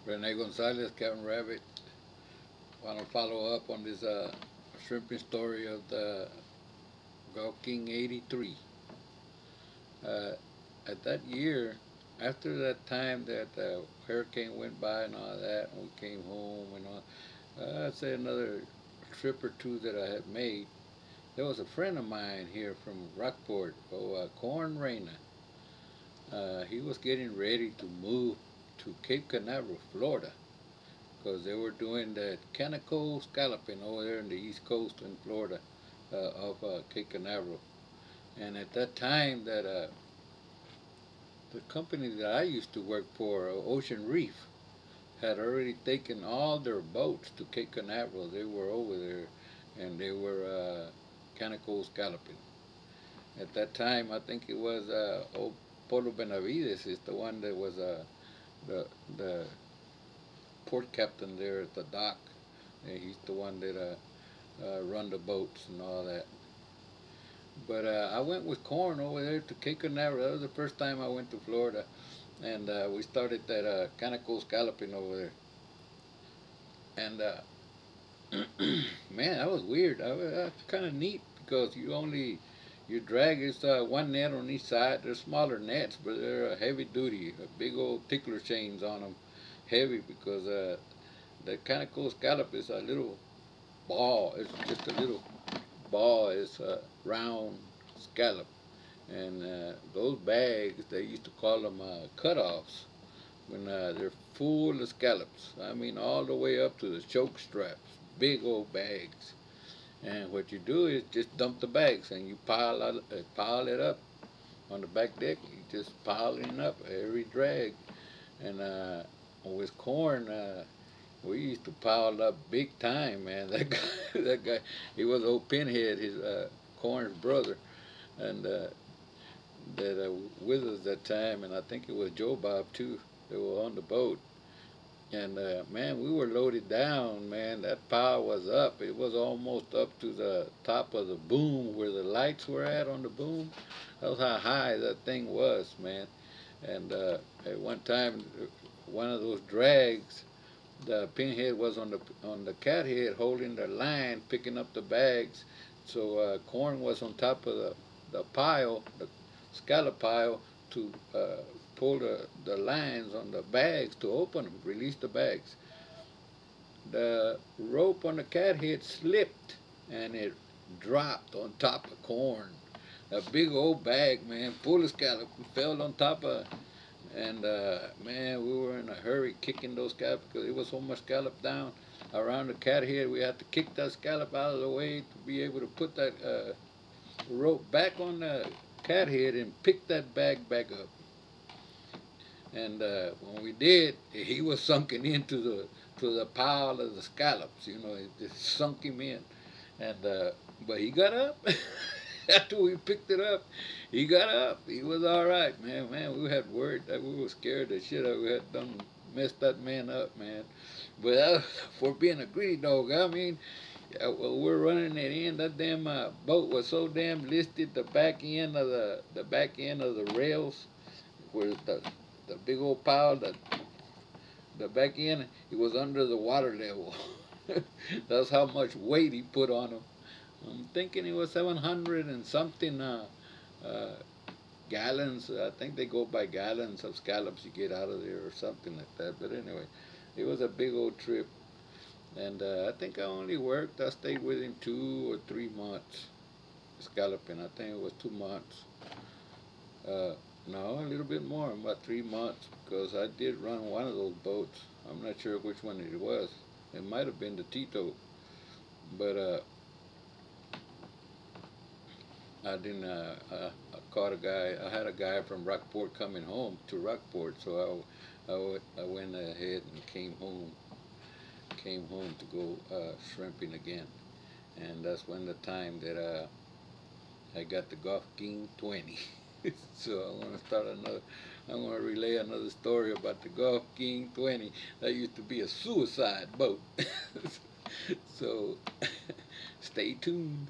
Rene Gonzalez, Captain Rabbit. Want to follow up on this shrimping story of the Gulf King 83. Uh, at that year, after that time that the hurricane went by and all that, and we came home and all, I'd say another trip or two that I had made. There was a friend of mine here from Rockport, Corn Reyna. He was getting ready to move to Cape Canaveral, Florida, because they were doing that Conaco Scalloping over there in the East Coast in Florida of Cape Canaveral. And at that time, that the company that I used to work for, Ocean Reef, had already taken all their boats to Cape Canaveral. They were over there, and they were Conaco Scalloping. At that time, I think it was old Polo Benavides is the one that was the the port captain there at the dock. And he's the one that run the boats and all that. But I went with Corn over there to Cape Canaveral. That was the first time I went to Florida, and we started that Conaco Scalloping over there. And man, that was weird. Kind of neat because you drag is one net on each side. They're smaller nets, but they're heavy duty, big old tickler chains on them, heavy because the Conaco Scallop is a little ball. It's just a little ball. It's a round scallop, and those bags they used to call them cutoffs when they're full of scallops. I mean, all the way up to the choke straps, big old bags. And what you do is just dump the bags and you pile it up on the back deck. You just pile it up every drag. And with Corn, we used to pile up big time, man. That guy, that guy, he was old Pinhead, his Corn's brother, and that with us that time, and I think it was Joe Bob too. They were on the boat, and man, we were loaded down. Man, that pile was up. It was almost up to the top of the boom where the lights were at on the boom. That was how high that thing was, man. And at one time, one of those drags, the pinhead was on the cat head holding the line, picking up the bags. So Corn was on top of the pile, the scallop pile, to pull the lines on the bags to open them, release the bags. The rope on the cat head slipped and it dropped on top of Corn. A big old bag, man, full of scallop, fell on top of, and man, we were in a hurry kicking those scallops because it was so much scallop down around the cat head. We had to kick that scallop out of the way to be able to put that rope back on the cat head and pick that bag back up. And when we did, he was sunken into the pile of the scallops. You know, it just sunk him in. And but he got up. After we picked it up, he got up. He was all right, man. Man, we had worried that we were scared that shit we had done messed that man up, man. But for being a greedy dog, I mean, yeah, well, we're running it in. That damn boat was so damn listed. The back end of the rails, where the big old pile, the back end, it was under the water level. That's how much weight he put on them. I'm thinking it was 700 and something uh, gallons. I think they go by gallons of scallops you get out of there or something like that. But anyway, it was a big old trip. And I think I stayed with him 2 or 3 months scalloping. I think it was 2 months. Uh, no, a little bit more, about 3 months, because I did run one of those boats. I'm not sure which one it was. It might have been the Tito, but I didn't. I caught a guy. I had a guy from Rockport coming home to Rockport, so I went ahead and came home. Came home to go shrimping again, and that's when the time that I got the Gulf King 20. So I want to start another. I want to relay another story about the Gulf King 20. That used to be a suicide boat. So stay tuned.